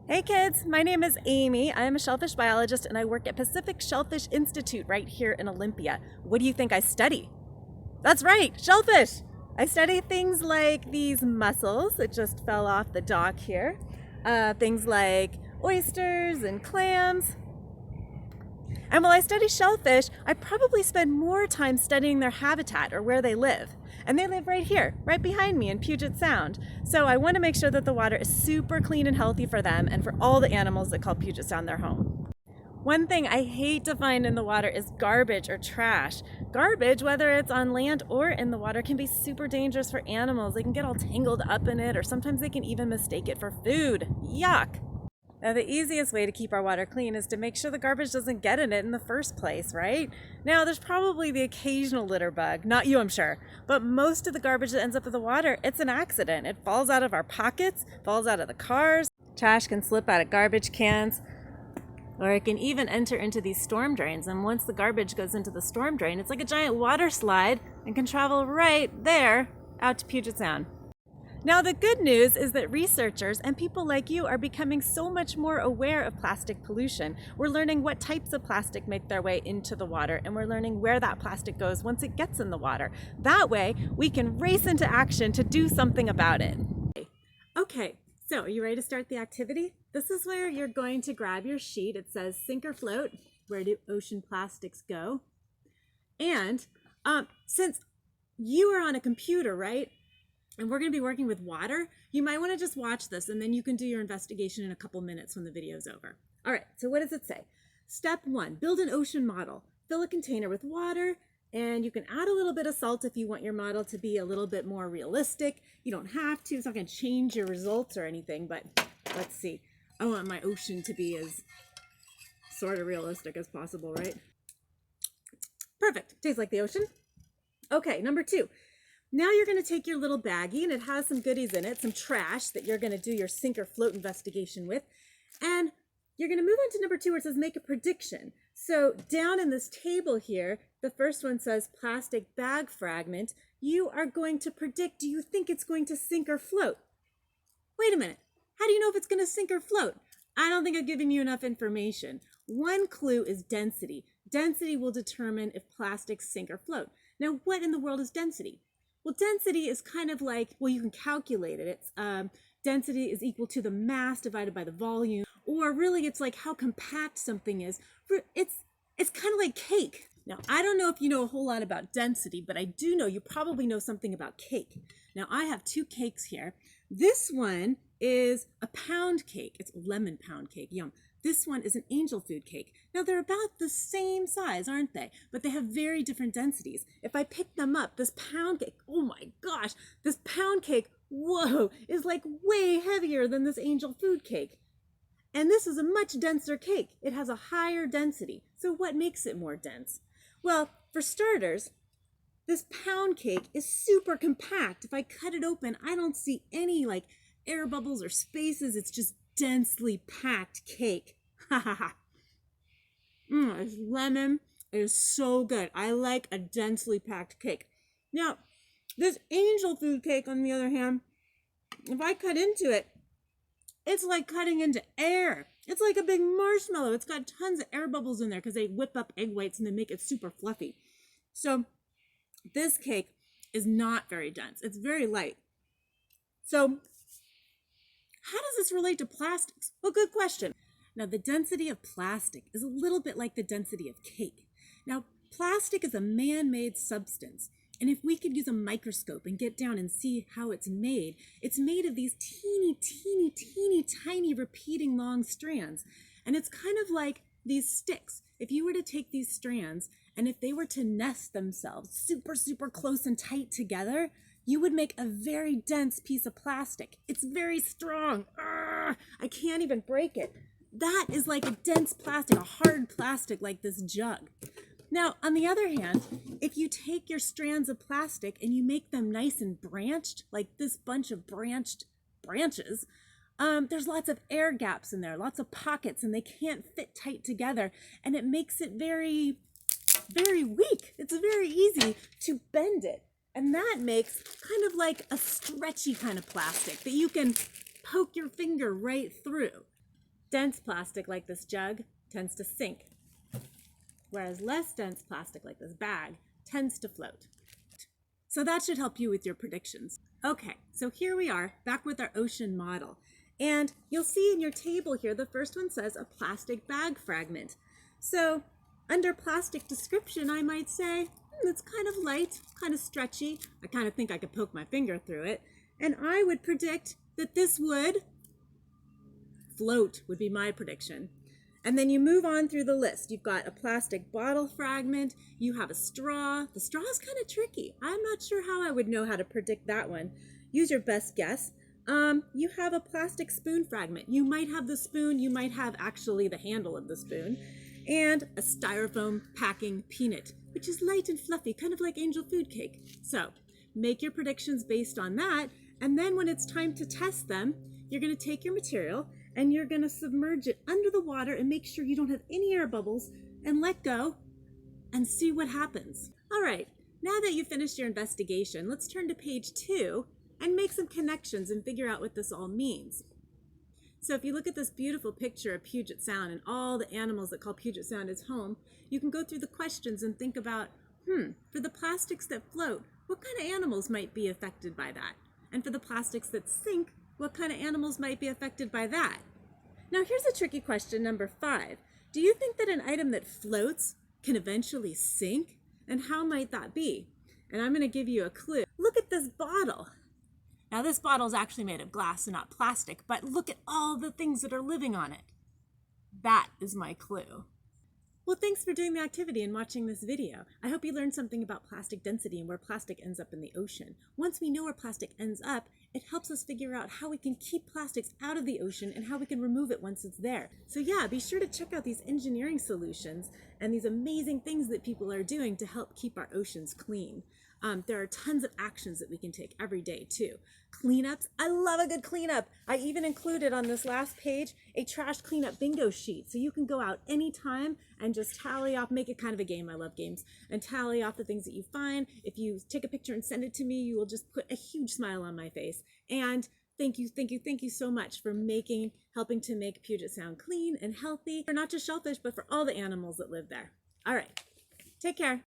Hey kids, my name is Amy. I am a shellfish biologist and I work at Pacific Shellfish Institute right here in Olympia. What do you think I study? That's right, shellfish! I study things like these mussels that just fell off the dock here, things like oysters and clams. And while I study shellfish, I probably spend more time studying their habitat or where they live. And they live right here, right behind me in Puget Sound. So I want to make sure that the water is super clean and healthy for them and for all the animals that call Puget Sound their home. One thing I hate to find in the water is garbage or trash. Garbage, whether it's on land or in the water, can be super dangerous for animals. They can get all tangled up in it, or sometimes they can even mistake it for food. Yuck! Now, the easiest way to keep our water clean is to make sure the garbage doesn't get in it in the first place, right? Now, there's probably the occasional litter bug, not you, I'm sure, but most of the garbage that ends up in the water, it's an accident. It falls out of our pockets, falls out of the cars. Trash can slip out of garbage cans, or it can even enter into these storm drains. And once the garbage goes into the storm drain, it's like a giant water slide and can travel right there out to Puget Sound. Now, the good news is that researchers and people like you are becoming so much more aware of plastic pollution. We're learning what types of plastic make their way into the water, and we're learning where that plastic goes once it gets in the water. That way, we can race into action to do something about it. Okay, so are you ready to start the activity? This is where you're going to grab your sheet. It says sink or float. Where do ocean plastics go? And since you are on a computer, right? And we're going to be working with water, you might want to just watch this and then you can do your investigation in a couple minutes when the video's over. All right, so what does it say? Step 1, build an ocean model. Fill a container with water, and you can add a little bit of salt if you want your model to be a little bit more realistic. You don't have to, it's not going to change your results or anything, but let's see. I want my ocean to be as sort of realistic as possible, right? Perfect, tastes like the ocean. Okay, number 2. Now you're going to take your little baggie, and it has some goodies in it, some trash that you're going to do your sink or float investigation with. And you're going to move on to number 2 where it says make a prediction. So down in this table here, the first one says plastic bag fragment. You are going to predict, do you think it's going to sink or float? Wait a minute. How do you know if it's going to sink or float? I don't think I've given you enough information. One clue is density. Density will determine if plastics sink or float. Now, what in the world is density? Well, density is kind of like, well, you can calculate it. It's density is equal to the mass divided by the volume, or really it's like how compact something is. It's kind of like cake. Now, I don't know if you know a whole lot about density, but I do know you probably know something about cake. Now, I have 2 cakes here. This one is a pound cake. It's a lemon pound cake. Yum. This one is an angel food cake. Now, they're about the same size, aren't they? But they have very different densities. If I pick them up, this pound cake, oh my gosh, this pound cake, whoa, is like way heavier than this angel food cake. And this is a much denser cake. It has a higher density. So what makes it more dense? Well, for starters, this pound cake is super compact. If I cut it open, I don't see any like air bubbles or spaces. It's just densely packed cake. Ha ha ha. It's lemon. It is so good. I like a densely packed cake. Now, this angel food cake, on the other hand, if I cut into it, it's like cutting into air. It's like a big marshmallow. It's got tons of air bubbles in there because they whip up egg whites and they make it super fluffy. So this cake is not very dense. It's very light. So how does this relate to plastics? Well, good question. Now, the density of plastic is a little bit like the density of cake. Now, plastic is a man-made substance. And if we could use a microscope and get down and see how it's made of these teeny, tiny repeating long strands. And it's kind of like these sticks. If you were to take these strands and if they were to nest themselves super close and tight together, you would make a very dense piece of plastic. It's very strong. I can't even break it. That is like a dense plastic, a hard plastic like this jug. Now, on the other hand, if you take your strands of plastic and you make them nice and branched, like this bunch of branched branches, there's lots of air gaps in there, lots of pockets, and they can't fit tight together, and it makes it very weak. It's very easy to bend it. And that makes kind of like a stretchy kind of plastic that you can poke your finger right through. Dense plastic like this jug tends to sink, whereas less dense plastic like this bag tends to float. So that should help you with your predictions. Okay, so here we are back with our ocean model. And you'll see in your table here, the first one says a plastic bag fragment. So under plastic description, I might say, it's kind of light, kind of stretchy. I kind of think I could poke my finger through it. And I would predict that this would float, would be my prediction. And then you move on through the list. You've got a plastic bottle fragment. You have a straw. The straw is kind of tricky. I'm not sure how I would know how to predict that one. Use your best guess. You have a plastic spoon fragment. You might have the spoon. You might have actually the handle of the spoon. And a styrofoam packing peanut, which is light and fluffy, kind of like angel food cake. So make your predictions based on that. And then when it's time to test them, you're going to take your material and you're going to submerge it under the water and make sure you don't have any air bubbles and let go and see what happens. All right, now that you've finished your investigation, let's turn to page 2 and make some connections and figure out what this all means. So if you look at this beautiful picture of Puget Sound and all the animals that call Puget Sound its home, you can go through the questions and think about, for the plastics that float, what kind of animals might be affected by that? And for the plastics that sink, what kind of animals might be affected by that? Now here's a tricky question, number 5. Do you think that an item that floats can eventually sink? And how might that be? And I'm going to give you a clue. Look at this bottle. Now this bottle is actually made of glass and not plastic, but look at all the things that are living on it. That is my clue. Well, thanks for doing the activity and watching this video. I hope you learned something about plastic density and where plastic ends up in the ocean. Once we know where plastic ends up, it helps us figure out how we can keep plastics out of the ocean and how we can remove it once it's there. So yeah, be sure to check out these engineering solutions and these amazing things that people are doing to help keep our oceans clean. There are tons of actions that we can take every day too. Cleanups, I love a good cleanup. I even included on this last page a trash cleanup bingo sheet. So you can go out anytime and just tally off, make it kind of a game, I love games, and tally off the things that you find. If you take a picture and send it to me, you will just put a huge smile on my face. And thank you so much for helping to make Puget Sound clean and healthy, for not just shellfish, but for all the animals that live there. All right, take care.